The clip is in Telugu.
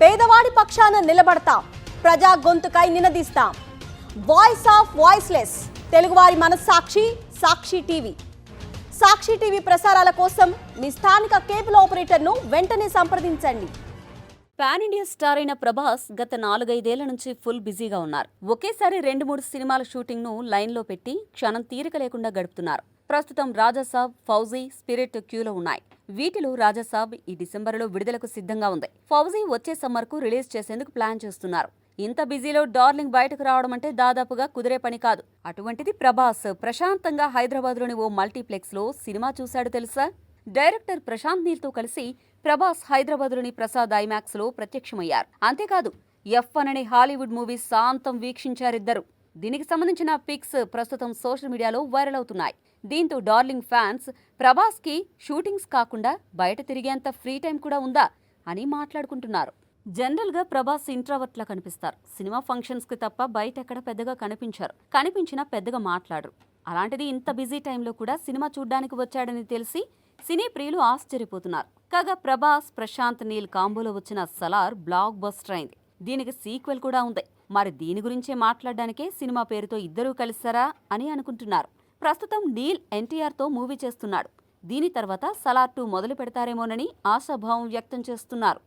పేదవాడి పక్షాన నిలబడతాం, ప్రజా గొంతుకై నినదిస్తాం. వాయిస్ ఆఫ్ వాయిస్లెస్, తెలుగువారి మనస్సాక్షి సాక్షి టీవీ. సాక్షి టీవీ ప్రసారాల కోసం మీ స్థానిక కేబుల్ ఆపరేటర్ను వెంటనే సంప్రదించండి. పాన్ ఇండియా స్టార్ అయిన ప్రభాస్ గత 4-5 నుంచి ఫుల్ బిజీగా ఉన్నారు. ఒకేసారి 2-3 సినిమాల షూటింగ్ ను లైన్లో పెట్టి క్షణం తీరిక లేకుండా గడుపుతున్నారు. ప్రస్తుతం రాజాసాబ్, ఫౌజీ, స్పిరిట్ క్యూలో ఉన్నాయి. వీటిలో రాజాసాబ్ ఈ డిసెంబర్లో విడుదలకు సిద్ధంగా ఉంది. ఫౌజీ వచ్చే సమ్మర్కు రిలీజ్ చేసేందుకు ప్లాన్ చేస్తున్నారు. ఇంత బిజీలో డార్లింగ్ బయటకు రావడం అంటే దాదాపుగా కుదిరే పని కాదు. అటువంటిది ప్రభాస్ ప్రశాంతంగా హైదరాబాద్లోని ఓ మల్టీప్లెక్స్ లో సినిమా చూశాడు తెలుసా? డైరెక్టర్ ప్రశాంత్ నీల్తో కలిసి ప్రభాస్ హైదరాబాద్లోని ప్రసాద్ ఐమాక్స్ లో ప్రత్యక్షమయ్యారు. అంతేకాదు F1 అనే హాలీవుడ్ మూవీ సాంతం వీక్షించారిద్దరు. దీనికి సంబంధించిన పిక్స్ ప్రస్తుతం సోషల్ మీడియాలో వైరల్ అవుతున్నాయి. దీంతో డార్లింగ్ ఫ్యాన్స్ ప్రభాస్ కి షూటింగ్స్ కాకుండా బయట తిరిగేంత ఫ్రీ టైం కూడా ఉందా అని మాట్లాడుకుంటున్నారు. జనరల్ గా ప్రభాస్ ఇంట్రావర్ట్ లా కనిపిస్తారు. సినిమా ఫంక్షన్స్ కి తప్ప బయట ఎక్కడ పెద్దగా కనిపించినా పెద్దగా మాట్లాడరు. అలాంటిది ఇంత బిజీ టైంలో కూడా సినిమా చూడ్డానికి వచ్చాడని తెలిసి సినీ ప్రియులు ఆశ్చర్యపోతున్నారు. కాగా ప్రభాస్, ప్రశాంత్ నీల్ కాంబోలో వచ్చిన సలార్ బ్లాక్ బస్టర్ అయింది. దీనికి సీక్వెల్ కూడా ఉంది. మరి దీని గురించే మాట్లాడడానికే సినిమా పేరుతో ఇద్దరూ కలిసారా అని అనుకుంటున్నారు. ప్రస్తుతం నీల్ NTR తో మూవీ చేస్తున్నాడు. దీని తర్వాత సలార్ 2 మొదలు పెడతారేమోనని ఆశాభావం వ్యక్తం చేస్తున్నారు.